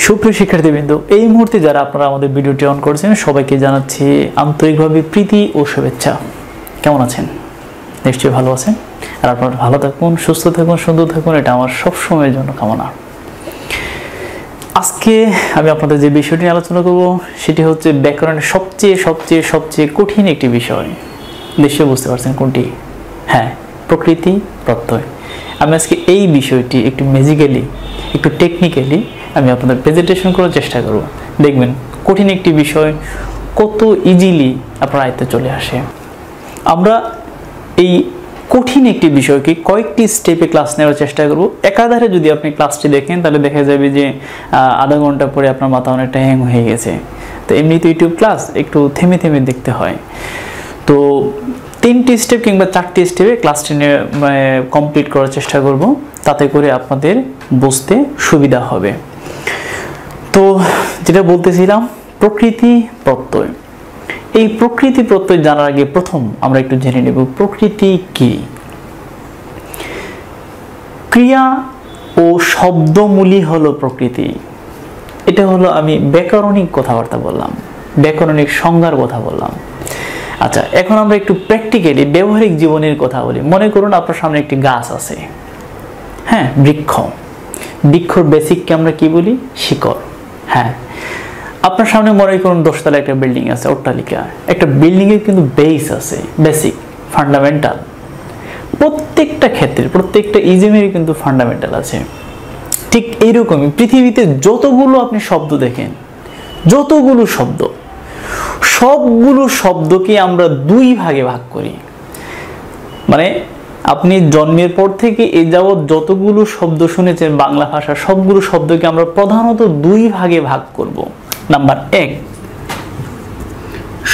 সুপ্রিয় শিক্ষার্থীবৃন্দ, এই মুহূর্তে যারা আপনারা আমাদের ভিডিওটি অন করছেন সবাইকে জানাচ্ছি আন্তরিকভাবে প্রীতি ও শুভেচ্ছা। কেমন আছেন? নিশ্চয়ই ভালো আছেন। আর আপনারা ভালো থাকুন, সুস্থ থাকুন, সুন্দর থাকুন, এটা আমার সবসময়ের জন্য কামনা। আজকে আমি আপনাদের যে বিষয়টি নিয়ে আলোচনা করব সেটি হচ্ছে ব্যাকরণের সবচেয়ে কঠিন একটি বিষয়। নিশ্চয়ই বুঝতে পারছেন কোনটি? হ্যাঁ, প্রকৃতি প্রত্যয়। আমি আজকে এই বিষয়টি একটু ম্যাজিক্যালি, একটু টেকনিক্যালি আমি আপনাদের প্রেজেন্টেশন করার চেষ্টা করব। দেখবেন কঠিন একটি বিষয় কত ইজিলি আপনার আয়ত্তে চলে আসে। আমরা এই কঠিন একটি বিষয়কে কয়েকটি স্টেপে ক্লাস নেওয়ার চেষ্টা করব। একাধারে যদি আপনি ক্লাসটি দেখেন তাহলে দেখা যাবে যে আধা ঘন্টা পরে আপনার মাথা অনেকটা হ্যাং হয়ে গেছে। তো এমনিতে ইউটিউব ক্লাস একটু থেমে থেমে দেখতে হয়। তো 3টি স্টেপ কিংবা 4টি স্টেপে ক্লাসটি কমপ্লিট করার চেষ্টা করব, তাতে করে আপনাদের বুঝতে সুবিধা হবে। তো যেটা বলতেছিলাম, প্রকৃতি প্রত্যয়। এই প্রকৃতি প্রত্যয় জানার আগে প্রথম আমরা একটু জেনে নেব প্রকৃতি কি। ক্রিয়া ও শব্দমূলই হলো প্রকৃতি। এটা হলো আমি ব্যাকরণিক কথাবার্তা বললাম, ব্যাকরণিক সংজ্ঞার কথা বললাম। আচ্ছা, এখন আমরা একটু প্র্যাকটিক্যালি ব্যবহারিক জীবনের কথা বলি। মনে করুন আপনার সামনে একটি গাছ আছে, হ্যাঁ, বৃক্ষর বেসিককে আমরা কি বলি? শিকড়। হ্যাঁ, আপনার সামনে মনে করুন 10 তলা একটা বিল্ডিং আছে, অট্টালিকা। একটা বিল্ডিং এর কিন্তু বেস আছে, বেসিক, ফান্ডামেন্টাল। প্রত্যেকটা ক্ষেত্রে, প্রত্যেকটা ইজমের কিন্তু ফান্ডামেন্টাল আছে। ঠিক এইরকমই পৃথিবীতে যতগুলো আপনি শব্দ দেখেন, যতগুলো শব্দ, সবগুলো শব্দকে আমরা 2 ভাগে ভাগ করি। মানে আপনি জন্মের পর থেকে এই যাবৎ যতগুলো শব্দ শুনেছেন বাংলা ভাষা, সবগুলো শব্দকে আমরা প্রধানত 2 ভাগে ভাগ করব। নাম্বার 1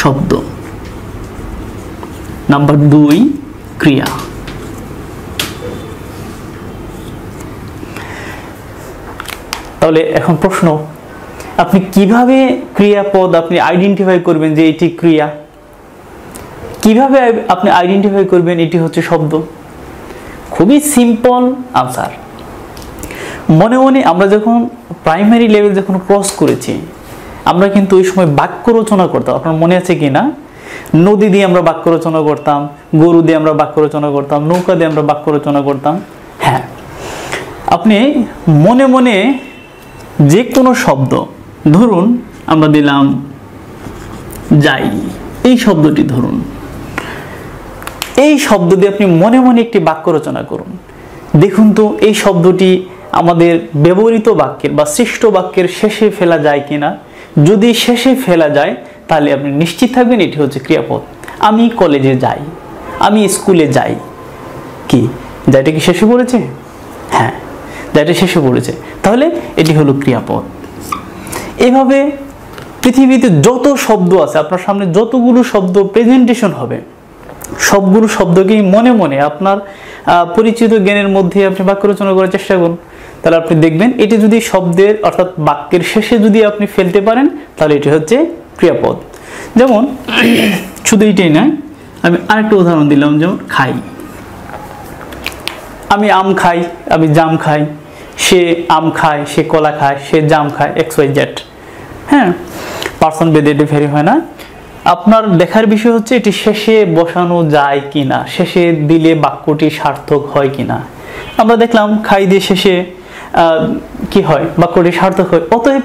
শব্দ, নাম্বার 2 ক্রিয়া। তাহলে এখন প্রশ্ন, আপনি কিভাবে ক্রিয়াপদ আপনি আইডেন্টিফাই করবেন যে এটি ক্রিয়া? কিভাবে আপনি আইডেন্টিফাই করবেন এটি হচ্ছে শব্দ? খুবই সিম্পল আনসার। মনে মনে আমরা যখন প্রাইমারি লেভেল যখন ক্রস করেছি, আমরা কিন্তু ওই সময় বাক্য রচনা করতাম। আপনার মনে আছে কি না? নদী দিয়ে আমরা বাক্য রচনা করতাম, গরু দিয়ে আমরা বাক্য রচনা করতাম, নৌকা দিয়ে আমরা বাক্য রচনা করতাম। হ্যাঁ, আপনি মনে মনে যে কোনো শব্দ, ধরুন আমরা দিলাম যাই, এই শব্দটি ধরুন, এই শব্দ দিয়ে আপনি মনে মনে একটি বাক্য রচনা করুন। দেখুন তো এই শব্দটি আমাদের ব্যবহৃত বাক্যের বা সৃষ্ট বাক্যের শেষে ফেলা যায় কিনা। যদি শেষে ফেলা যায় তাহলে আপনি নিশ্চিত থাকবেন এটি হচ্ছে ক্রিয়াপদ। আমি কলেজে যাই, আমি স্কুলে যাই, কি যাইটা কি শেষে পড়েছে? হ্যাঁ, যাইটা শেষে পড়েছে, তাহলে এটি হলো ক্রিয়াপদ। এভাবে পৃথিবীতে যত শব্দ আছে, আপনার সামনে যতগুলো শব্দ প্রেজেন্টেশন হবে, সবগুলো শব্দকেই মনে মনে আপনার পরিচিত জ্ঞানের মধ্যে আপনি বাক্য রচনা করার চেষ্টা করুন। তাহলে আপনি দেখবেন এটি যদি শব্দের অর্থাৎ বাক্যের শেষে যদি আপনি ফেলতে পারেন তাহলে এটি হচ্ছে ক্রিয়াপদ। যেমন শুধু এটাই নয়, আমি আরেকটা উদাহরণ দিলাম, যেমন খাই। আমি আম খাই, আমি জাম খাই, সে আম খায়, সে কলা খায়, সে জাম খায়, XYZ। হ্যাঁ, পার্সন বেদে এটি ভেরি হয় না। আপনার দেখার বিষয় হচ্ছে এটি শেষে বসানো যায় কিনা, শেষে দিলে বাক্যটি সার্থক হয় কিনা। আমরা দেখলাম খাই দিয়ে শেষে কি হয়? বাক্যটি সার্থক হয়। অতএব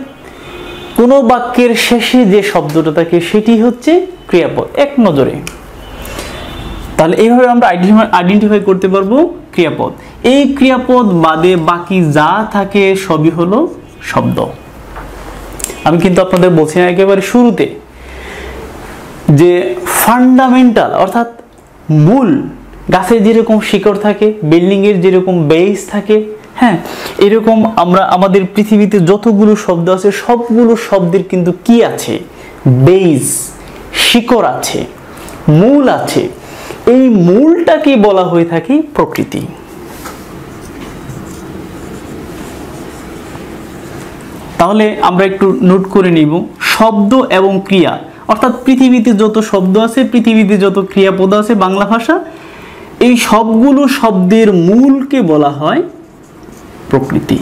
কোনো বাক্যের শেষে যে শব্দটা থাকে সেটি হচ্ছে ক্রিয়াপদ এক নজরে। তাহলে এইভাবে আমরা আইডেন্টিফাই করতে পারবো ক্রিয়াপদ। এই ক্রিয়াপদ বাদে বাকি যা থাকে সবই হলো শব্দ। আমি কিন্তু আপনাদের বলছি না একেবারে শুরুতে যে ফান্ডামেন্টাল অর্থাৎ মূল, গাছের যেরকম শিকড় থাকে, বিল্ডিং এর যেরকম বেস থাকে, হ্যাঁ, এরকম আমরা আমাদের পৃথিবীতে যতগুলো শব্দ আছে সবগুলো শব্দের কিন্তু কি আছে? বেস, শিকড় আছে, মূল আছে। এই মূলটাকে বলা হয়ে থাকে প্রকৃতি। তাহলে আমরা একটু নোট করে নিব শব্দ এবং ক্রিয়া, অর্থাৎ পৃথিবীতে যত শব্দ আছে, পৃথিবীতে যত ক্রিয়াপদ আছে বাংলা ভাষা, এই সবগুলো শব্দের মূলকে বলা হয় প্রকৃতি।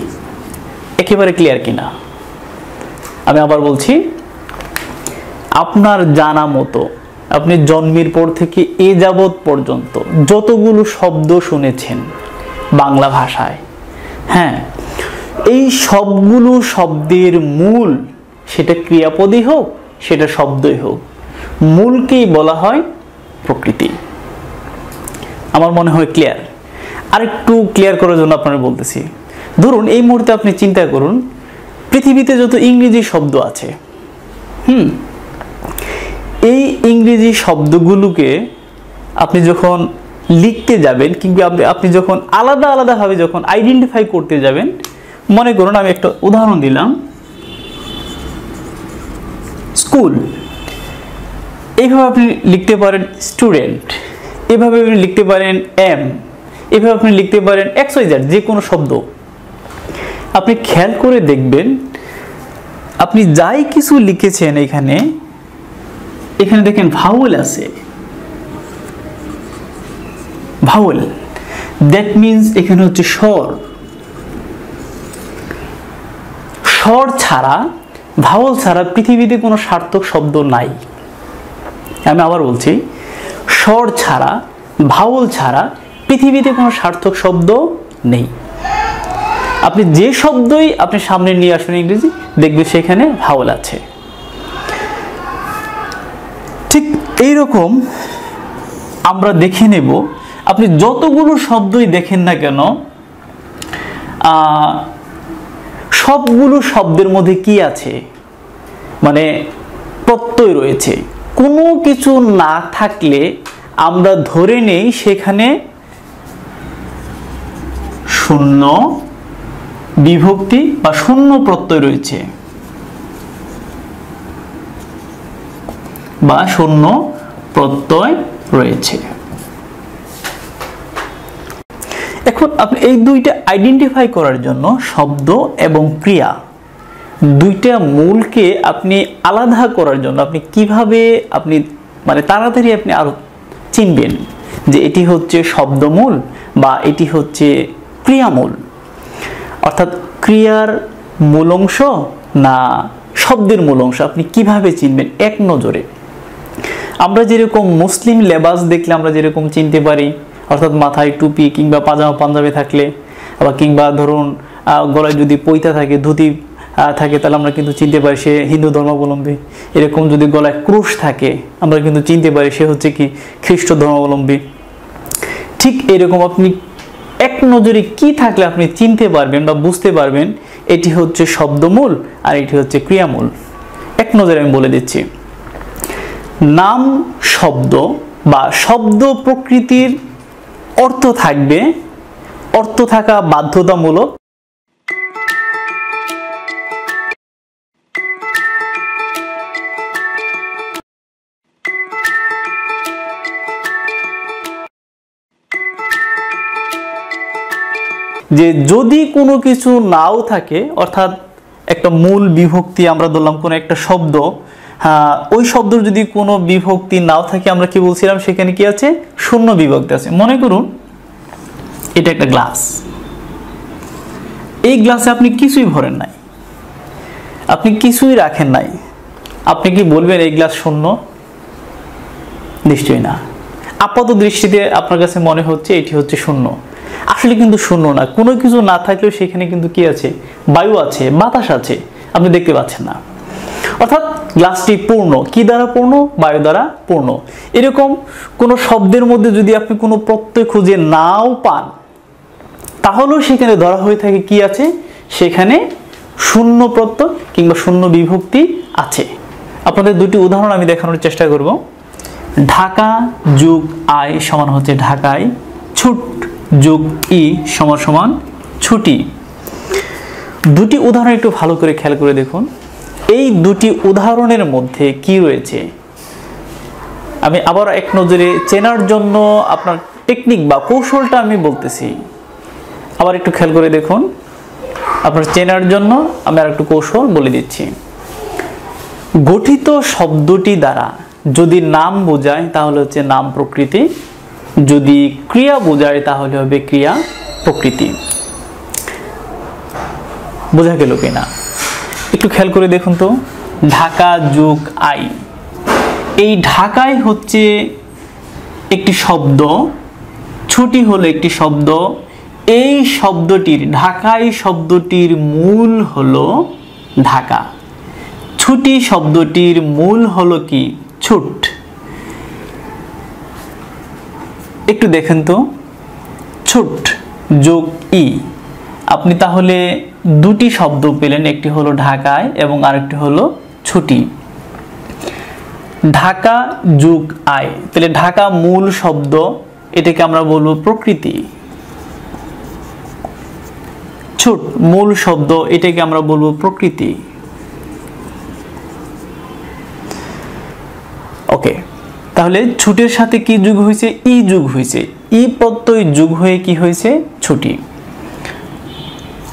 একেবারে ক্লিয়ার কিনা? আমি আবার বলছি, আপনার জানা মতো আপনি জন্মের পর থেকে এ যাবৎ পর্যন্ত যতগুলো শব্দ শুনেছেন বাংলা ভাষায়, হ্যাঁ, এই সবগুলো শব্দের মূল, সেটা ক্রিয়াপদই হোক সেটা শব্দই হোক, মূলকেই বলা হয় প্রকৃতি। আমার মনে হয় ক্লিয়ার। আর একটু ক্লিয়ার করার জন্য আপনারা বলতেছি, ধরুন এই মুহূর্তে আপনি চিন্তা করুন পৃথিবীতে যত ইংরেজি শব্দ আছে, এই ইংরেজি শব্দগুলোকে আপনি যখন লিখতে যাবেন কিংবা আপনি যখন আলাদা আলাদাভাবে যখন আইডেন্টিফাই করতে যাবেন, মনে করুন আমি একটা উদাহরণ দিলাম, স্কুল, এইভাবে আপনি লিখতে পারেন স্টুডেন্ট, এভাবে আপনি লিখতে পারেন এম, এভাবে আপনি লিখতে পারেন XYZ, যে কোনো শব্দ। আপনি খেয়াল করে দেখবেন আপনি যাই কিছু লিখেছেন এখানে দেখেন ভাওয়েল আছে, ভাওয়েল, দ্যাট মিনস এখানে হচ্ছে স্বর। স্বর ছাড়া, ভাওয়েল ছাড়া পৃথিবীতে কোনো সার্থক শব্দ নাই। আমি আবার বলছি, স্বর ছাড়া, ভাওয়েল ছাড়া পৃথিবীতে কোনো সার্থক শব্দ নেই। আপনি যে শব্দই আপনি সামনে নিয়ে আসুন ইংরেজি, দেখবেন সেখানে ভাওয়েল আছে। ঠিক এইরকম আমরা দেখে নেব, আপনি যতগুলো শব্দই দেখেন না কেন, সবগুলো শব্দের মধ্যে কি আছে, মানে প্রত্যয় রয়েছে। কোনো কিছু না থাকলে আমরা ধরে নেই সেখানে শূন্য বিভক্তি বা শূন্য প্রত্যয় রয়েছে বা শূন্য প্রত্যয় রয়েছে। এখন আপনি এই দুইটা আইডেন্টিফাই করার জন্য শব্দ এবং ক্রিয়া দুইটা মূলকে আপনি আলাদা করার জন্য আপনি কিভাবে আপনি মানে তাড়াতাড়ি আপনি আরো চিনবেন যে এটি হচ্ছে শব্দমূল বা এটি হচ্ছে ক্রিয়ামূল, অর্থাৎ ক্রিয়ার মূল অংশ না শব্দের মূল অংশ, আপনি কিভাবে চিনবেন এক নজরে। আমরা যেরকম মুসলিম লেবাস দেখলে আমরা যেরকম চিনতে পারি, অর্থাৎ মাথায় টুপি কিংবা পাজামা পাঞ্জাবি থাকলে, আবার কিংবা ধরুন গলায় যদি পৈতা থাকে, ধুতি থাকে, তাহলে আমরা কিন্তু চিনতে পারি সে হিন্দু ধর্মাবলম্বী। এরকম যদি গলায় ক্রুশ থাকে আমরা কিন্তু চিনতে পারি সে হচ্ছে কি খ্রিস্ট ধর্মাবলম্বী। ঠিক এরকম আপনি এক নজরে কি থাকলে আপনি চিনতে পারবেন বা বুঝতে পারবেন এটি হচ্ছে শব্দমূল আর এটি হচ্ছে ক্রিয়ামূল। এক নজরে আমি বলে দিচ্ছি, নাম শব্দ বা শব্দ প্রকৃতির অর্থ থাকবে, অর্থ থাকা বাধ্যতামূলক, যে যদি কোনো কিছু নাও থাকে, অর্থাৎ একটা মূল বিভক্তি আমরা ধরলাম কোনো একটা শব্দ, ওই শব্দের যদি কোনো বিভক্তি নাও থাকে আমরা কি বলছিলাম সেখানে কি আছে, শূন্য বিভক্তি আছে। মনে করুন এটা একটা গ্লাস, এই গ্লাসে আপনি কিছুই ভরেন নাই, আপনি কিছুই রাখেন নাই, আপনি কি বলবেন এই গ্লাস শূন্য? নিশ্চয়ই না। আপাত দৃষ্টিতে আপনার কাছে মনে হচ্ছে এটি হচ্ছে শূন্য, আসলে কিন্তু শূন্য না। কোনো কিছু না থাকলেও সেখানে কিন্তু কি আছে, বায়ু আছে, বাতাস আছে, আপনি দেখতে পাচ্ছেন না। অর্থাৎ গ্লাসটি পূর্ণ, কি দ্বারা পূর্ণ? বায়ু দ্বারা পূর্ণ। এরকম কোনো শব্দের মধ্যে যদি আপনি কোনো প্রত্যয় খুঁজে নাও পান, তাহলেও সেখানে ধরা হয়ে থাকে কি আছে, সেখানে শূন্য প্রত্যয় কিংবা শূন্য বিভক্তি আছে। আপনাদের দুটি উদাহরণ আমি দেখানোর চেষ্টা করব। ঢাকা যোগ আই সমান হচ্ছে ঢাকায়, ছুট যোগ ই সমান সমান ছুটি। দুটি উদাহরণ একটু ভালো করে খেয়াল করে দেখুন, এই দুটি উদাহরণের মধ্যে কি রয়েছে। আমি আবার এক নজরে চেনার জন্য আপনার টেকনিক বা কৌশলটা আমি বলতেছি, আবার একটু খেয়াল করে দেখুন। আপনার চেনার জন্য আমি আর একটু কৌশল বলে দিচ্ছি। গঠিত শব্দটি দ্বারা যদি নাম বোঝায় তাহলে হচ্ছে নাম প্রকৃতি, যদি ক্রিয়া বোঝায় তাহলে হবে ক্রিয়া প্রকৃতি। বোঝা গেল কিনা? একটু খেয়াল করে দেখুন তো, ঢাকা যোগ আই, এই ঢাকায় হচ্ছে একটি শব্দ, ছুটি হলো একটি শব্দ। এই শব্দটির, ঢাকায় শব্দটির মূল হলো ঢাকা, ছুটি শব্দটির মূল হলো কি? ছুট। একটু দেখেন তো, ছুট যোগ ই, আপনি তাহলে দুটি শব্দ পেলেন, একটি হলো ঢাকায় এবং আরেকটি হলো ছুটি। ঢাকা যোগ আয়, তাহলে ঢাকা মূল শব্দ, এটাকে আমরা বলবো প্রকৃতি। ছুট মূল শব্দ, এটাকে আমরা বলবো প্রকৃতি। ওকে, তাহলে ছুটের সাথে কি যোগ হয়েছে? ই যোগ হয়েছে, ই প্রত্যয় যোগ হয়ে কি হয়েছে? ছুটি।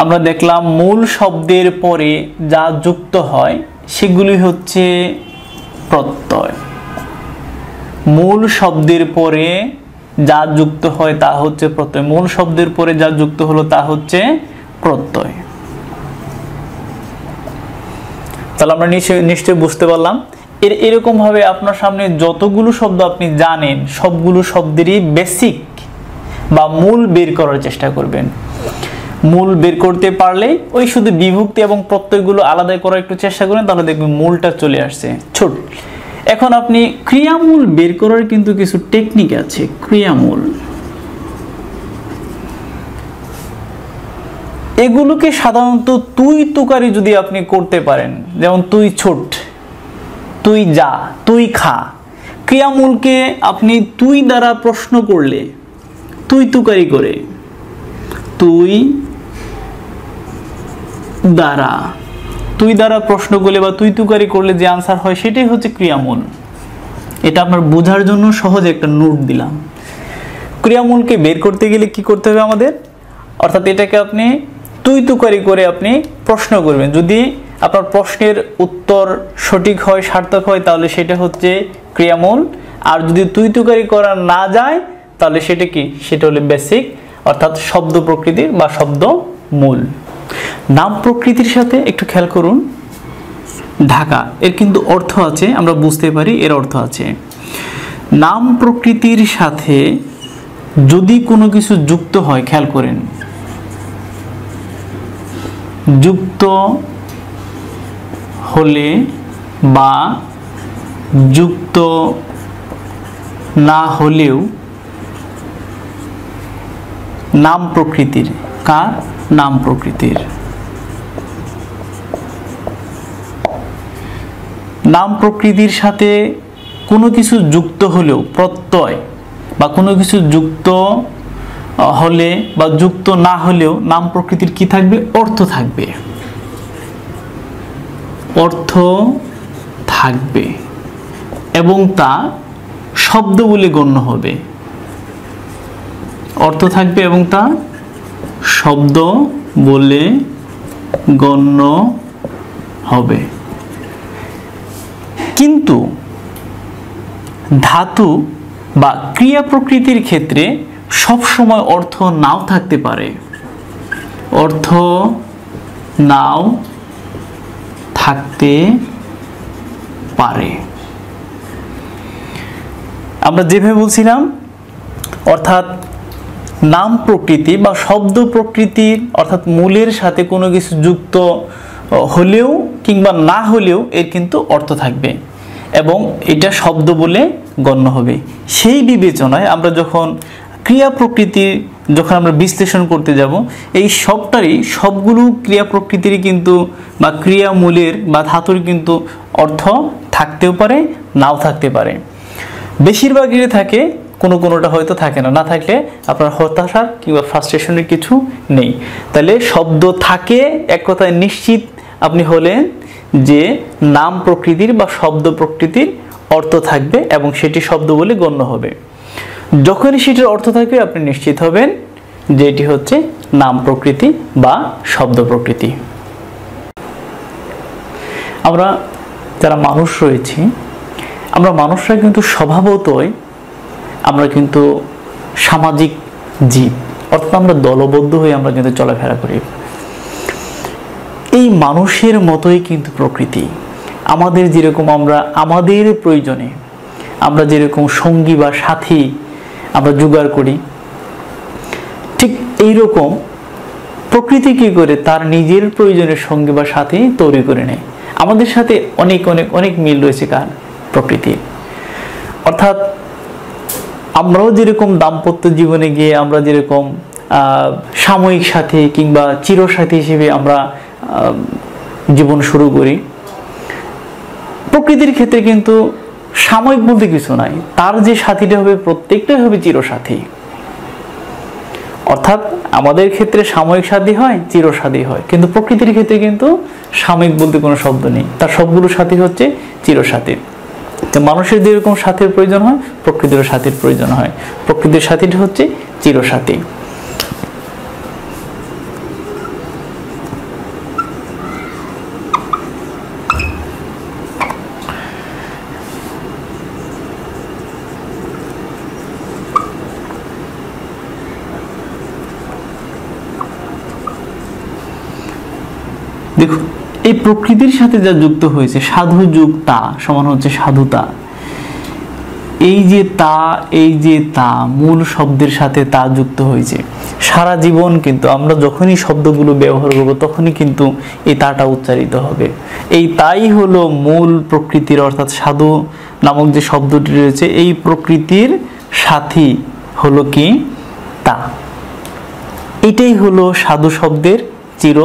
আমরা দেখলাম মূল শব্দের পরে যা যুক্ত হয় সেগুলি হচ্ছে প্রত্যয়। মূল শব্দের পরে যা যুক্ত হয় তা হচ্ছে প্রত্যয়। মূল শব্দের পরে যা যুক্ত হলো তা হচ্ছে প্রত্যয়। তাহলে আমরা নিশ্চয়ই বুঝতে পারলাম। এরকম ভাবে আপনার সামনে যতগুলো শব্দ আপনি জানেন সবগুলো শব্দেরই বেসিক বা মূল বের করার চেষ্টা করবেন। মূল বের করতে পারলে ওই শুধু বিভক্তি এবং প্রত্যয়গুলো আলাদা করার একটু চেষ্টা করেন, তাহলে দেখবেন মূলটা চলে আসছে। ছোট, এখন আপনি ক্রিয়ামূল বের করার কিন্তু কিছু টেকনিক আছে। ক্রিয়ামূল এগুলোকে সাধারণত তুই তুকারি যদি আপনি করতে পারেন, যেমন তুই ছোট, তুই যা, তুই খা, ক্রিয়ামূলকে আপনি তুই দ্বারা প্রশ্ন করলে, তুই তুকারি করে, তুই দ্বারা প্রশ্ন করলে বা তুই তুকারি করলে যে আনসার হয় সেটাই হচ্ছে ক্রিয়ামূল। এটা আপনার বোঝার জন্য সহজে একটা নোট দিলাম। ক্রিয়ামূলকে বের করতে গেলে কি করতে হবে আমাদের? অর্থাৎ এটাকে আপনি তুই তুকারি করে আপনি প্রশ্ন করবেন। যদি আপনার প্রশ্নের উত্তর সঠিক হয়, সার্থক হয়, তাহলে সেটা হচ্ছে ক্রিয়ামূল। আর যদি তুই তুকারি করা না যায় তাহলে সেটা কি? সেটা হলো বেসিক, অর্থাৎ শব্দ প্রকৃতির বা শব্দ মূল। নাম প্রকৃতির সাথে একটু খেয়াল করুন। ঢাকা, এর কিন্তু অর্থ আছে, আমরা বুঝতে পারি এর অর্থ আছে। নাম প্রকৃতির সাথে যদি কোনো কিছু যুক্ত হয়, খেয়াল করেন, যুক্ত হলে বা যুক্ত না হলেও নাম প্রকৃতির, কার? নাম প্রকৃতির। নাম প্রকৃতির সাথে কোনো কিছু যুক্ত হলেও, প্রত্যয় বা কোনো কিছু যুক্ত হলে বা যুক্ত না হলেও নাম প্রকৃতির কি থাকবে? অর্থ থাকবে। অর্থ থাকবে এবং তা শব্দ বলে গণ্য হবে। অর্থ থাকবে এবং তা শব্দ বলে গণ্য হবে। কিন্তু ধাতু বা ক্রিয়া প্রকৃতির ক্ষেত্রে সব সময় অর্থ নাও থাকতে পারে। অর্থ নাও থাকতে পারে। আমরা যেভাবে বলছিলাম, অর্থাৎ নাম প্রকৃতি বা শব্দ প্রকৃতির, অর্থাৎ মূলের সাথে কোনো কিছু যুক্ত হলেও কিংবা না হলেও এর কিন্তু অর্থ থাকবে এবং এটা শব্দ বলে গণ্য হবে। সেই বিবেচনায় আমরা যখন ক্রিয়া প্রকৃতির আমরা বিশ্লেষণ করতে যাব, এই সবগুলো ক্রিয়া প্রকৃতির কিন্তু বা ক্রিয়া মূলের বা ধাতুর কিন্তু অর্থ থাকতেও পারে, নাও থাকতে পারে। বেশিরভাগই থাকে, কোনোটা হয়তো থাকে না। না থাকলে আপনার হতাশার কিংবা ফ্রাস্ট্রেশনের কিছু নেই। তাহলে শব্দ থাকে, এক কথায় নিশ্চিত আপনি হলেন যে নাম প্রকৃতির বা শব্দ প্রকৃতির অর্থ থাকবে এবং সেটি শব্দ বলে গণ্য হবে। যখনই সেটির অর্থ থাকবে আপনি নিশ্চিত হবেন যে এটি হচ্ছে নাম প্রকৃতি বা শব্দ প্রকৃতি। আমরা যারা মানুষ রয়েছি, আমরা মানুষরা কিন্তু স্বভাবতই আমরা কিন্তু সামাজিক জীব, অর্থাৎ আমরা দলবদ্ধ হয়ে আমরা কিন্তু চলাফেরা করি। এই মানুষের মতোই কিন্তু প্রকৃতি। আমাদের যেরকম আমরা আমাদের প্রয়োজনে আমরা যেরকম সঙ্গী বা সাথী আমরা জোগাড় করি, ঠিক এইরকম প্রকৃতি কি করে তার নিজের প্রয়োজনের সঙ্গী বা সাথী তৈরি করে নেয়। আমাদের সাথে অনেক অনেক অনেক মিল রয়েছে কার? প্রকৃতির। অর্থাৎ আমরাও যেরকম দাম্পত্য জীবনে গিয়ে আমরা যেরকম সাময়িক সাথী কিংবা চিরসাথী হিসেবে আমরা জীবন শুরু করি, প্রকৃতির ক্ষেত্রে কিন্তু সাময়িক বলতে কিছু নাই, তার যে সাথীটা হবে প্রত্যেকটাই হবে চিরসাথী। অর্থাৎ আমাদের ক্ষেত্রে সাময়িক সাথী হয়, চিরসাথী হয়, কিন্তু প্রকৃতির ক্ষেত্রে কিন্তু সাময়িক বলতে কোনো শব্দ নেই, তার সবগুলো সাথী হচ্ছে চিরসাথী। তো মানুষের যেরকম সাথীর প্রয়োজন হয় প্রকৃতির সাথীর প্রয়োজন হয়, প্রকৃতির সাথীটা হচ্ছে চিরসাথী। দেখুন, এই প্রকৃতির সাথে যা যুক্ত হয়েছে, সাধু যুগ তা সমান হচ্ছে সাধুতা। এই যে তা মূল শব্দের সাথে তা যুক্ত হয়েছে। সারা জীবন কিন্তু আমরা যখনই শব্দগুলো ব্যবহার করব তখনই কিন্তু এই তাটা উচ্চারিত হবে। এই তাই হলো মূল প্রকৃতির, অর্থাৎ সাধু নামক যে শব্দটি রয়েছে এই প্রকৃতির সাথী হলো কি? তা। এটাই হলো সাধু শব্দের চির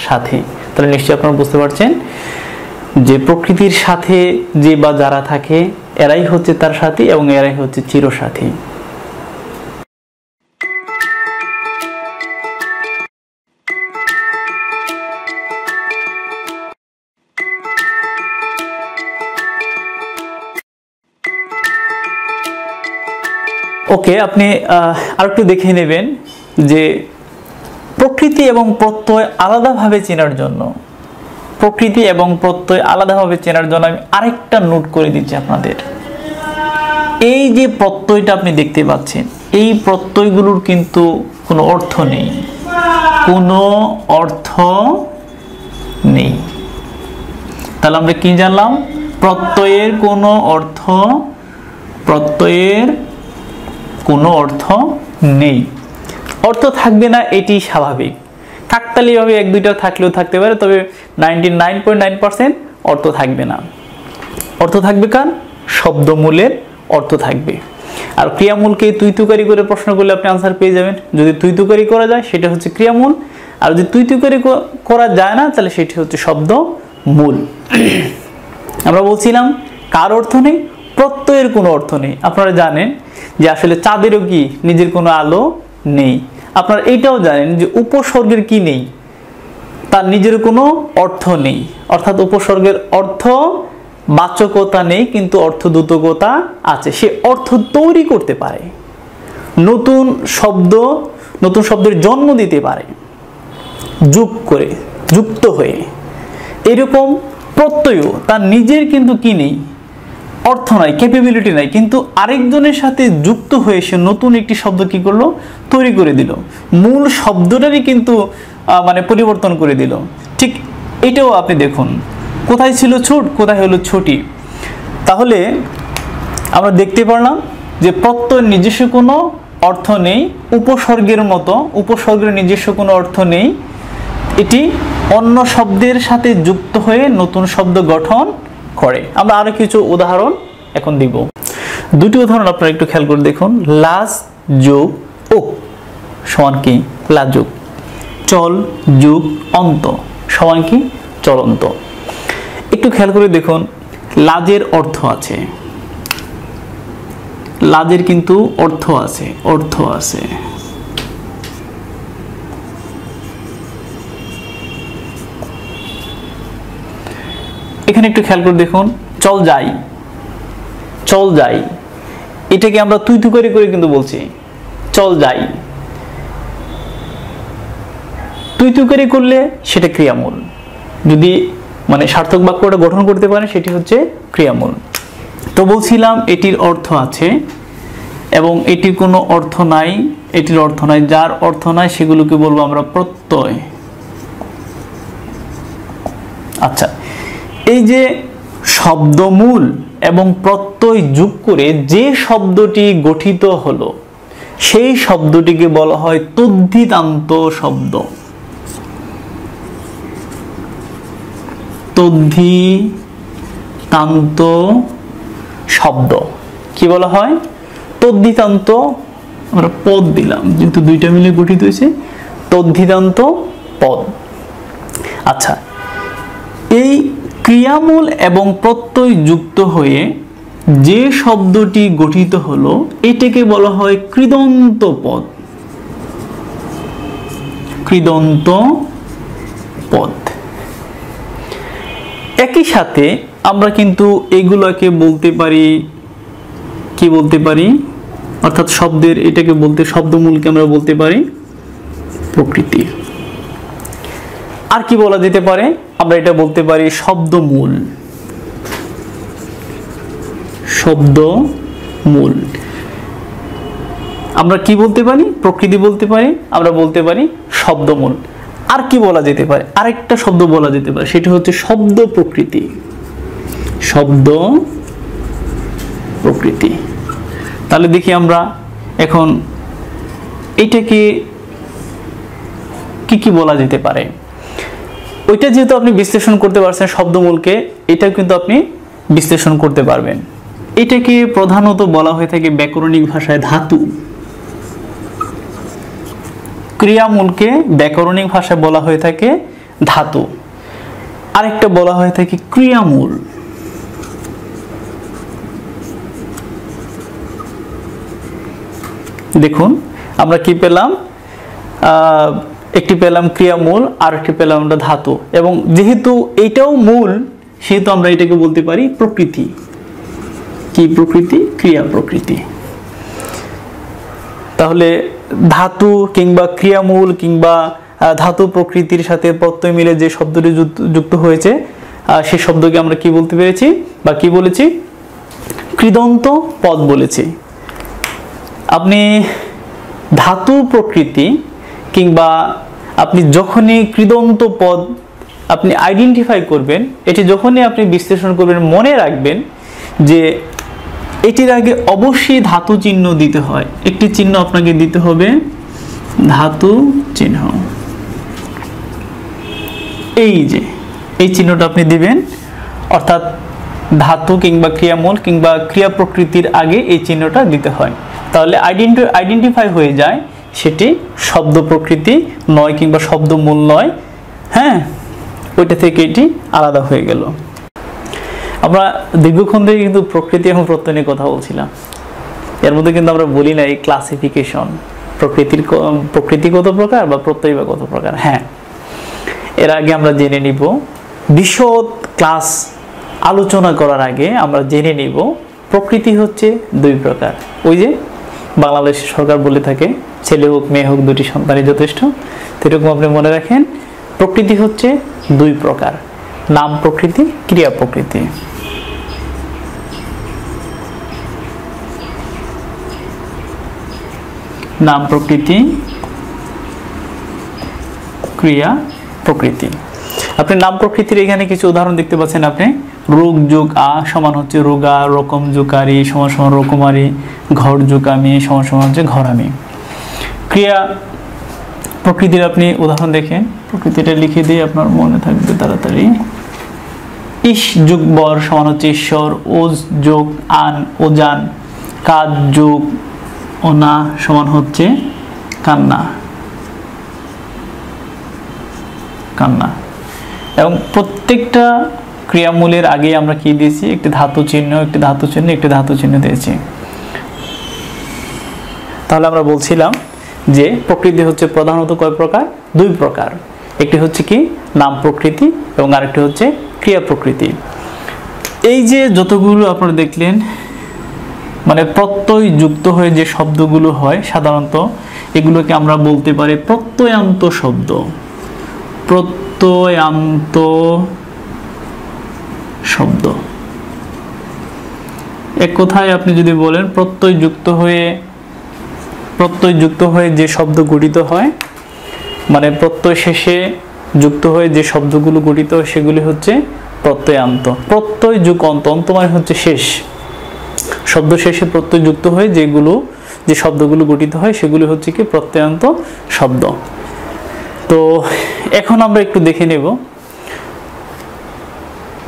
সাথী। তাহলে নিশ্চয়ই আপনারা বুঝতে পারছেন যে প্রকৃতির সাথে যে বা যারা থাকে এরাই হচ্ছে তার সাথী এবং এরাই হচ্ছে চিরসাথী। ওকে, আপনি আরেকটু দেখে নেবেন যে প্রকৃতি এবং প্রত্যয় আলাদাভাবে চেনার জন্য, প্রকৃতি এবং প্রত্যয় আলাদাভাবে চেনার জন্য আমি আরেকটা নোট করে দিচ্ছি আপনাদের। এই যে প্রত্যয়টা আপনি দেখতে পাচ্ছেন, এই প্রত্যয়গুলোর কিন্তু কোনো অর্থ নেই, কোনো অর্থ নেই। তাহলে আমরা কি জানলাম? প্রত্যয়ের কোনো অর্থ নেই। অর্থ থাকবে না এটি স্বাভাবিক, কাকতালীয়ভাবে এক দুইটা থাকলেও থাকতে পারে, তবে 99.9% অর্থ থাকবে না। অর্থ থাকবে কার? শব্দমূলের অর্থ থাকবে। আর ক্রিয়ামূলকে তুই তুকারি করে প্রশ্ন করলে আপনি আনসার পেয়ে যাবেন। যদি তুই তুকারি করা যায় সেটা হচ্ছে ক্রিয়ামূল, আর যদি তুই তুকারি করা যায় না তাহলে সেটি হচ্ছে শব্দমূল। আমরা বলছিলাম কার অর্থ নেই? প্রত্যয়ের কোনো অর্থ নেই। আপনারা জানেন যে আসলে চাঁদেরও কি নিজের কোনো আলো নেই। আপনারা এইটাও জানেন যে উপসর্গের কি নেই? তার নিজের কোনো অর্থ নেই। অর্থাৎ উপসর্গের অর্থ বাচকতা নেই, কিন্তু অর্থদ্যোতকতা আছে। সে অর্থ তৈরি করতে পারে, নতুন শব্দের জন্ম দিতে পারে যুক্ত হয়ে। এরকম প্রত্যয় তার নিজের কিন্তু কি নেই? অর্থ নাই, ক্যাপাবিলিটি নাই, কিন্তু আরেকজনের সাথে যুক্ত হয়ে সে নতুন একটি শব্দ কি করলো? তৈরি করে দিল। মূল শব্দটারই কিন্তু পরিবর্তন করে দিল। ঠিক এটাও আপনি দেখুন, কোথায় ছিল ছোট, কোথায় হলো ছুটি। তাহলে আমরা দেখতে পারলাম যে প্রত্যয়ের নিজস্ব কোনো অর্থ নেই, উপসর্গের মতো উপসর্গের নিজস্ব কোনো অর্থ নেই, এটি অন্য শব্দের সাথে যুক্ত হয়ে নতুন শব্দ গঠন করে। আমরা আরো কিছু উদাহরণ এখন দিব। দুটি উদাহরণ আপনারা একটু খেয়াল করে দেখুন। লাজ যোগ ও সমান কি? লাজুক। চল যোগ অন্ত সমান কি? চলন্ত। একটু খেয়াল করে দেখুন, লাজের অর্থ আছে, লাজের কিন্তু অর্থ আছে। এখানে একটু খেয়াল করে দেখুন, চল যাই, এটাকে আমরা তুই তুকারি করে কিন্তু বলছি চল যাই। তুই তুকারি করলে সেটা ক্রিয়ামূল, যদি সার্থক বাক্যটা গঠন করতে পারে সেটি হচ্ছে ক্রিয়ামূল। তো বলছিলাম এটির অর্থ আছে এবং এটির কোনো অর্থ নাই, এটির অর্থ নাই। যার অর্থ নাই সেগুলোকে বলবো আমরা প্রত্যয়। আচ্ছা, এই যে শব্দমূল এবং প্রত্যয় যোগ করে যে শব্দটি গঠিত হলো সেই শব্দটিকে বলা হয় তদ্ধিতান্ত শব্দ। তদ্ধিতান্ত শব্দ কি বলা হয়? তদ্ধিতান্ত, আমরা পদ দিলাম যেহেতু দুইটা মিলে গঠিত হয়েছে, তদ্ধিতান্ত পদ। আচ্ছা, এই ক্রিয়ামূল এবং প্রত্যয় যুক্ত হয়ে যে শব্দটি গঠিত হলো এটাকে বলা হয় কৃদন্ত পদ। কৃদন্ত পদ। একই সাথে আমরা কিন্তু এগুলোকে বলতে পারি, কি বলতে পারি, অর্থাৎ শব্দের এটাকে বলতে, শব্দমূলকে আমরা বলতে পারি প্রকৃতি। আর কি বলা যেতে পারে? আমরা এটা বলতে পারি শব্দমূল। শব্দমূল। আমরা কি বলতে পারি? প্রকৃতি বলতে পারি, আমরা বলতে পারি শব্দমূল। আর কি বলা যেতে পারে? আরেকটা শব্দ বলা যেতে পারে, সেটা হচ্ছে শব্দ প্রকৃতি। শব্দ প্রকৃতি। তাহলে দেখি আমরা এখন এটাকে কি কি বলা যেতে পারে। ওইটা যেহেতু আপনি বিশ্লেষণ করতে পারছেন শব্দমূলকে, এটাও কিন্তু আপনি বিশ্লেষণ করতে পারবেন। এটাকে প্রধানত বলা হয়ে থাকে ব্যাকরণিক ভাষায় ধাতু। ক্রিয়ামূলকে ব্যাকরণিক ভাষায় বলা হয়ে থাকে ধাতু। আরেকটা বলা হয়ে থাকে ক্রিয়ামূল। দেখুন আমরা কি পেলাম, একটি পেলাম ক্রিয়ামূল, আর একটি পেলাম আমরা ধাতু। এবং যেহেতু এইটাও মূল সেহেতু আমরা এটাকে বলতে পারি প্রকৃতি। কি প্রকৃতি? ক্রিয়া প্রকৃতি। তাহলে ধাতু কিংবা ক্রিয়ামূল কিংবা ধাতু প্রকৃতির সাথে প্রত্যয় মিলে যে শব্দটি যুক্ত হয়েছে সেই শব্দকে আমরা কি বলতে পেরেছি বা কি বলেছি? কৃদন্ত পদ বলেছি। আপনি ধাতু প্রকৃতি কিংবা আপনি যখনই কৃদন্ত পদ আপনি আইডেন্টিফাই করবেন, এটি যখনই আপনি বিশ্লেষণ করবেন মনে রাখবেন যে এটির আগে অবশ্যই ধাতু চিহ্ন দিতে হয়। একটি চিহ্ন আপনাকে দিতে হবে, ধাতু চিহ্ন। এই যে এই চিহ্নটা আপনি দিবেন, অর্থাৎ ধাতু কিংবা ক্রিয়ামূল কিংবা ক্রিয়া প্রকৃতির আগে এই চিহ্নটা দিতে হয়। তাহলে আইডেন্টিফাই হয়ে যায় সেটি শব্দ প্রকৃতি নয় কিংবা শব্দমূল নয়। হ্যাঁ, ওইটা থেকে এটি আলাদা হয়ে গেল। আমরা দীর্ঘক্ষণ ধরে কিন্তু প্রকৃতি এবং প্রত্যয় নিয়ে কথা বলছিলাম। এর মধ্যে কিন্তু আমরা বলি না এই ক্লাসিফিকেশন, প্রকৃতি কত প্রকার বা প্রত্যয় বা কত প্রকার। হ্যাঁ, এর আগে আমরা জেনে নিব, বিশদ ক্লাস আলোচনা করার আগে আমরা জেনে নিব প্রকৃতি হচ্ছে দুই প্রকার। ওই যে বাংলাদেশ সরকার বলে থাকে ছেলে হোক মেয়ে হোক দুটি সন্তানই যথেষ্ট, সেরকম আপনি মনে রাখেন প্রকৃতি হচ্ছে দুই প্রকার, নাম প্রকৃতি, ক্রিয়া প্রকৃতি। নাম প্রকৃতি, ক্রিয়া প্রকৃতি। আপনি নাম প্রকৃতির এখানে কিছু উদাহরণ দেখতে পাচ্ছেন। আপনি রোগ যোগ আ সমান হচ্ছে রোগা, রকম যোগারি সমান সমান রকমারি, ঘর যোগামি সমান সমান হচ্ছে ঘরামি। ক্রিয়া প্রকৃতির আপনি উদাহরণ দেখেন, প্রকৃতিটা লিখে দিয়ে আপনার মনে থাকবে তাড়াতাড়ি। ইস যোগ বর সমান হচ্ছে ঈশ্বর, ওজ যোগ আন ওজান, কাজ যোগ ওনা সমান হচ্ছে কান্না। কান্না। এবং প্রত্যেকটা ক্রিয়ামূলের আগে আমরা কি দিয়েছি? একটি ধাতু চিহ্ন, একটি ধাতু চিহ্ন, একটি ধাতু চিহ্ন দিয়েছি। তাহলে আমরা বলছিলাম যে প্রকৃতি হচ্ছে প্রধানত কয় প্রকার? দুই প্রকার। একটি হচ্ছে কি নাম প্রকৃতি এবং আরেকটি হচ্ছে ক্রিয়া প্রকৃতি। এই যে যতগুলো আপনারা দেখলেন, মানে প্রত্যয় যুক্ত হয়ে যে শব্দগুলো হয় সাধারণত এগুলোকে আমরা বলতে পারি প্রত্যয়ান্ত শব্দ। প্রত্যয়ান্ত শব্দ। এক কথায় আপনি যদি বলেন প্রত্যয় যুক্ত হয়ে যে শব্দ গঠিত হয়, মানে প্রত্যয় শেষে যুক্ত হয়ে যে শব্দগুলো গঠিত হয় সেগুলি হচ্ছে প্রত্যয়ান্ত। প্রত্যয় যোগ অন্ত, অন্ত মানে হচ্ছে শেষ, শব্দ শেষে প্রত্যয় যুক্ত হয়ে যে শব্দগুলো গঠিত হয় সেগুলি হচ্ছে কি প্রত্যয়ান্ত শব্দ। তো এখন আমরা একটু দেখে নেব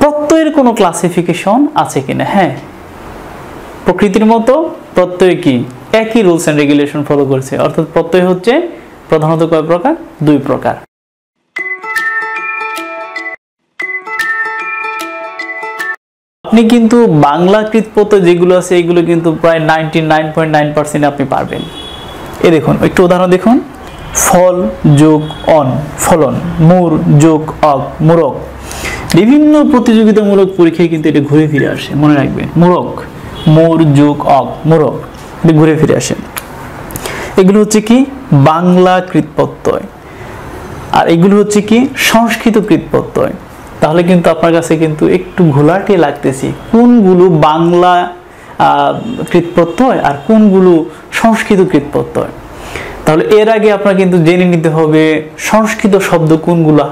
প্রত্যয়ের কোনো ক্লাসিফিকেশন আছে কিনা। হ্যাঁ, প্রকৃতির মতো প্রত্যয় কি একই রুলস এন্ড রেগুলেশন ফলো করছে, অর্থাৎ প্রত্যয় হচ্ছে প্রধানত কয় প্রকার? 2 প্রকার। আপনি কিন্তু বাংলাকৃত প্রত্যয় যেগুলো আছে এগুলো কিন্তু প্রায় 99.9% আপনি পারবেন। এই দেখুন একটু উদাহরণ দেখুন, ফল যোগ অন ফলন, মূর যোগ অক মূরক। বিভিন্ন প্রতিযোগিতামূলক পরীক্ষায় কিন্তু এটা ঘুরে ফিরে আসে, মনে রাখবেন। মূরক, মূর যোগ অক মূরক, এটা ঘুরে ফিরে আসে। এগুলো হচ্ছে কি বাংলাকৃত প্রত্যয়, আর এগুলো হচ্ছে কি সংস্কৃতকৃত প্রত্যয়। তাহলে কিন্তু আপনার কাছে কিন্তু একটু ঘোলাটে লাগতেছে কোনগুলো বাংলা কৃত প্রত্যয় আর কোনগুলো সংস্কৃতকৃত প্রত্যয়। তাহলে এর আগে আপনার কিন্তু জেনে নিতে হবে সংস্কৃত শব্দ কোনগুলা।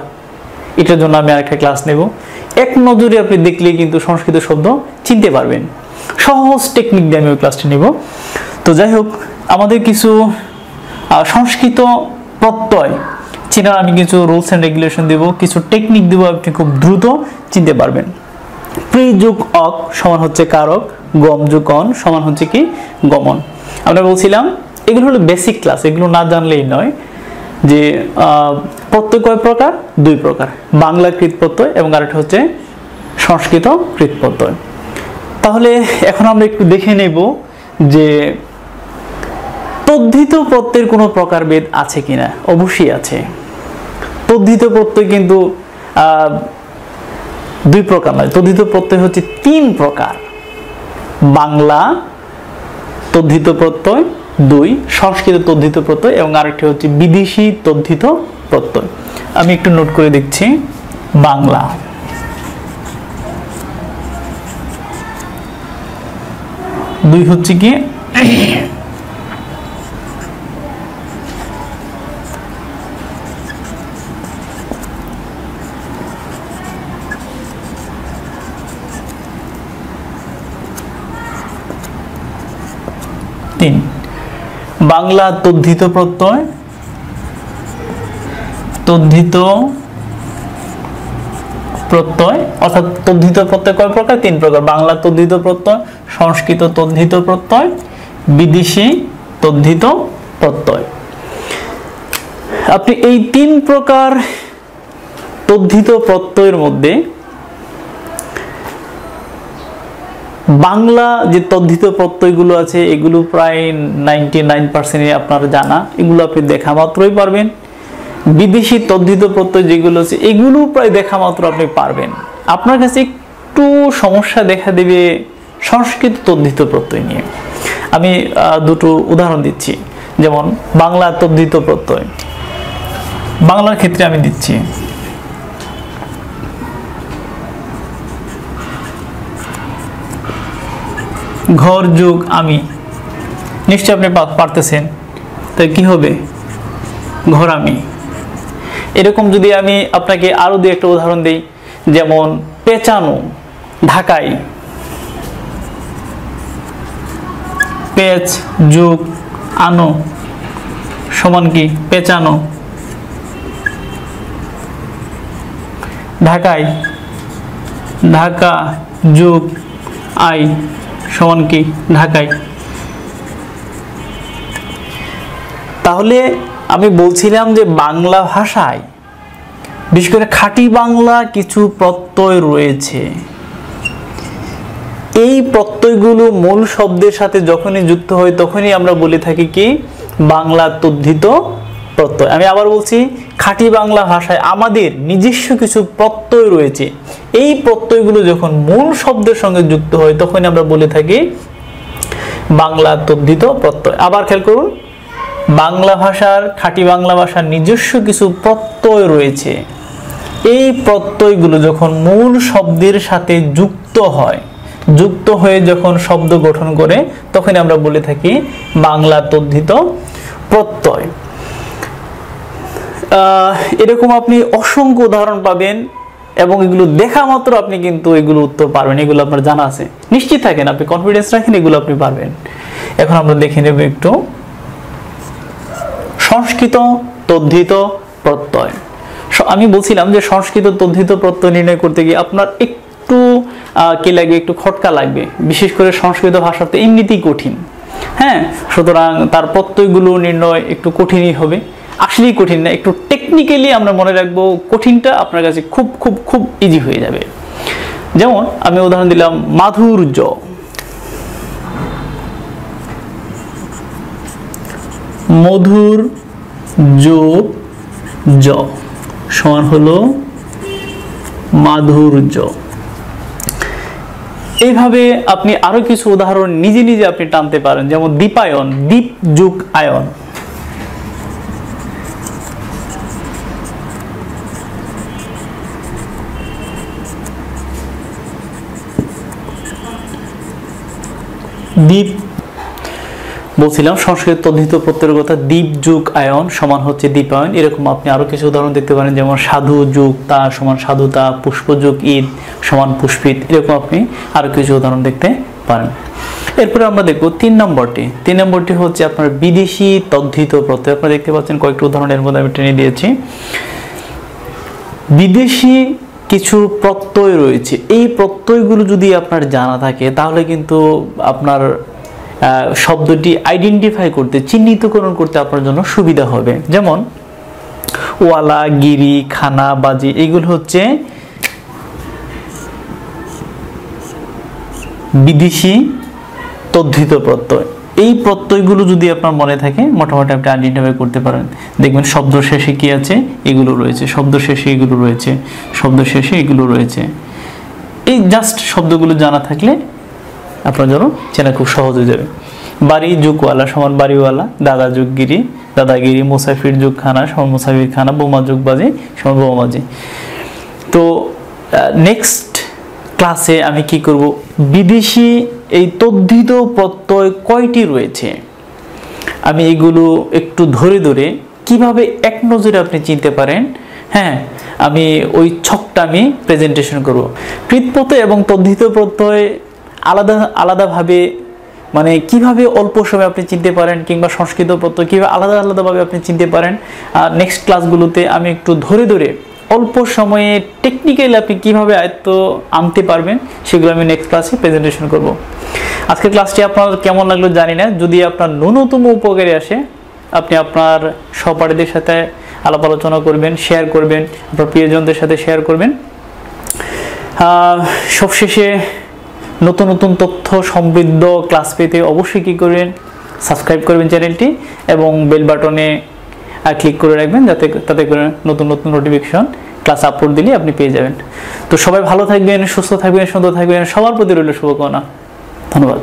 এটার জন্য আমি আরেকটা ক্লাস নেব। এক নজরে আপনি দেখলে কিন্তু সংস্কৃত শব্দ চিনতে পারবেন। সহজ টেকনিক দিয়ে আমি ওই ক্লাসটি নেব। তো যাই হোক, আমাদের কিছু সংস্কৃত প্রত্যয় চেনার আমি কিছু রুলস এন্ড রেগুলেশন দেব, কিছু টেকনিক দেব, আপনি খুব দ্রুত চিনতে পারবেন। প্রি যোগ অক সমান হচ্ছে কারক, গম যোগ অন সমান হচ্ছে কি গমন। আমরা বলছিলাম এগুলো হলো বেসিক ক্লাস, এগুলো না জানলেই নয়। যে প্রত্যয় কয় প্রকার? 2 প্রকার, বাংলাকৃত প্রত্যয় এবং আরেকটা হচ্ছে সংস্কৃতকৃত প্রত্যয়। তাহলে এখন আমরা একটু দেখে নেব যে তদ্ধিত প্রত্যয়ের কোনো প্রকারভেদ আছে কিনা। অবশ্যই আছে। তদ্ধিত প্রত্যয় কিন্তু 2 প্রকার নয়, তদ্ধিত প্রত্যয় হচ্ছে 3 প্রকার। বাংলা তদ্ধিত প্রত্যয় 2, সংস্কৃত তদ্ধিত প্রত্যয় এবং আরেকটি হচ্ছে বিদেশি তদ্ধিত প্রত্যয়। আমি একটু নোট করে দেখছি। বাংলা, দুই হচ্ছে কি বাংলা তদ্ধিত প্রত্যয়, তদ্ধিত প্রত্যয় অর্থাৎ তদ্ধিত প্রত্যয় কয় প্রকার? 3 প্রকার। বাংলা তদ্ধিত প্রত্যয়, সংস্কৃত তদ্ধিত প্রত্যয়, বিদেশি তদ্ধিত প্রত্যয়। আপনি এই 3 প্রকার তদ্ধিত প্রত্যয়ের মধ্যে বাংলা যে তদ্ধিত প্রত্যয়গুলো আছে এগুলো প্রায় 99% আপনার জানা, এগুলো আপনি দেখা মাত্রই পারবেন। বিদেশি তদ্ধিত প্রত্যয় যেগুলো আছে এগুলো প্রায় দেখা মাত্র আপনি পারবেন। আপনার কাছে একটু সমস্যা দেখা দেবে সংস্কৃত তদ্ধিত প্রত্যয় নিয়ে। আমি দুটো উদাহরণ দিচ্ছি। যেমন বাংলা তদ্ধিত প্রত্যয়, বাংলার ক্ষেত্রে আমি দিচ্ছি ঘর যোগ আমি, নিশ্চয় আপনি পারতেছেন। তাই কি হবে? ঘর আমি। এরকম যদি আমি আপনাকে আরো 2-1টা উদাহরণ দেই, যেমন পেঁচানো, ঢাকাই, পেঁচ যোগ আনো সমান কি পেঁচানো, ঢাকাই, ঢাকা যোগ আই সমান কি ঢাকাই। তাহলে আমি বলছিলাম যে বাংলা ভাষায় বিশেষ করে খাঁটি বাংলা কিছু প্রত্যয় রয়েছে। এই প্রত্যয়গুলো মূল শব্দের সাথে যখনই যুক্ত হয় তখনই আমরা বলে থাকি কি বাংলা তদ্ধিত প্রত্যয়। আমি আবার বলছি, খাঁটি বাংলা ভাষায় আমাদের নিজস্ব কিছু প্রত্যয় রয়েছে। এই প্রত্যয়গুলো যখন মূল শব্দের সঙ্গে যুক্ত হয় তখনই আমরা বলে থাকি বাংলা তদ্ধিত প্রত্যয়। আবার খেয়াল করুন, বাংলা ভাষার, খাঁটি বাংলা ভাষার নিজস্ব কিছু প্রত্যয় রয়েছে। এই প্রত্যয়গুলো যখন মূল শব্দের সাথে যুক্ত হয়, যুক্ত হয়ে যখন শব্দ গঠন করে তখন আমরা বলে থাকি বাংলা তদ্ধিত প্রত্যয়। এরকম আপনি অসংখ্য উদাহরণ পাবেন এবং এগুলো দেখা মাত্র আপনি কিন্তু এগুলো উত্তর পারবেন, এগুলো আপনার জানা আছে, নিশ্চিত থাকেন, আপনি কনফিডেন্স রাখেন, এগুলো আপনি পারবেন। এখন আমরা দেখে নেব একটু সংস্কৃত তদ্ধিত প্রত্যয়। আমি বলছিলাম যে সংস্কৃত তদ্ধিত প্রত্যয় নির্ণয় করতে গিয়ে আপনার একটু কি লাগবে, একটু খটকা লাগবে, বিশেষ করে সংস্কৃত ভাষাতে এমনিতেই কঠিন। হ্যাঁ, সুতরাং তার প্রত্যয়গুলো নির্ণয় একটু কঠিনই হবে, আসলেই কঠিন না, একটু টেকনিক্যালি আমরা মনে রাখবো, কঠিনটা আপনার কাছে খুব খুব খুব ইজি হয়ে যাবে। যেমন আমি উদাহরণ দিলাম মাধুর্য, মধুর যোগ জ সমান হলো মাধুর্য। এইভাবে আপনি আরো কিছু উদাহরণ নিজে নিজে আপনি টানতে পারেন, যেমন দীপায়ন, দীপ যুগ আয়ন। দ্বীপ বলছিলাম সংস্কৃত তদ্ধিত প্রত্যয়ের কথা, দ্বীপ যুগ আয়ন সমান হচ্ছে দীপায়ন। এরকম আপনি আরো কিছু উদাহরণ দেখতে পারেন, যেমন সাধু যুগ তা সমান সাধুতা, পুষ্প যুগ ঈদ সমান পুষ্পিত, এরকম আপনি আরো কিছু উদাহরণ দেখতে পারেন। এরপরে আমরা দেখব 3 নম্বরটি হচ্ছে আপনার বিদেশি তদ্ধিত প্রত্যয়। আপনারা দেখতে পাচ্ছেন কয়েকটি উদাহরণের মধ্যে আমি টেনে দিয়েছি। বিদেশি কিছু প্রত্যয় রয়েছে, এই প্রত্যয়গুলো যদি আপনার জানা থাকে তাহলে কিন্তু আপনার শব্দটি আইডেন্টিফাই করতে, চিহ্নিতকরণ করতে আপনার জন্য সুবিধা হবে। যেমন ওয়ালা, গিরি, খানা, বাজি, এগুলো হচ্ছে বিদেশি তদ্ধিত প্রত্যয়। এই প্রত্যয়গুলো যদি আপনার মনে থাকে মোটামুটি আপনি আইডেন্টিফাই করতে পারেন। দেখবেন শব্দ শেষে কি আছে, এগুলো রয়েছে, শব্দ শেষে এগুলো রয়েছে, শব্দ শেষে এগুলো রয়েছে। এই জাস্ট শব্দগুলো জানা থাকলে আপনার জন্য চেনা খুব সহজ হয়ে যাবে। বাড়ি যুগওয়ালা সমান বাড়িওয়ালা, দাদা যুগ গিরি দাদাগিরি, মুসাফির যুগ খানা সমান মুসাফির খানা, বোমা যুগ বাজে সমান বোমাবাজি। তো নেক্সট ক্লাসে আমি কি করব, বিদেশি এই তদ্ধিত প্রত্যয় কয়টি রয়েছে আমি এগুলো একটু ধরে ধরে কিভাবে এক নজরে আপনি চিনতে পারেন, হ্যাঁ, আমি ওই ছকটা আমি প্রেজেন্টেশন করব। কৃত প্রত্যয় এবং তদ্ধিত প্রত্যয় আলাদা আলাদাভাবে, মানে কিভাবে অল্প সময়ে আপনি চিনতে পারেন, কিংবা সংস্কৃত প্রত্যয় কিভাবে আলাদা আলাদাভাবে আপনি চিনতে পারেন, নেক্সট ক্লাসগুলোতে আমি একটু ধরে ধরে অল্প সময়ে টেকনিক্যালি আপনি কিভাবে আয়ত্ত আনতে পারবেন সেগুলো আমি নেক্সট ক্লাসে প্রেজেন্টেশন করব। আজকের ক্লাসটি আপনার কেমন লাগলো জানি না, যদি আপনার ন্যূনতম উপকারে আসে আপনি আপনার সহপাঠীদের সাথে আলাপ আলোচনা করবেন, শেয়ার করবেন, আপনার প্রিয়জনদের সাথে শেয়ার করবেন। সবশেষে নতুন নতুন তথ্য সমৃদ্ধ ক্লাস পেতে অবশ্যই কী করবেন, সাবস্ক্রাইব করবেন চ্যানেলটি এবং বেল বাটনে ক্লিক করে রাখবেন, তাতে করে নতুন নতুন নোটিফিকেশন ক্লাস আপলোড দিলে আপনি পেয়ে যাবেন। তো সবাই ভালো থাকবেন, সুস্থ থাকবেন, সুন্দর থাকবেন, সবার প্রতি রইল শুভকামনা। ধন্যবাদ।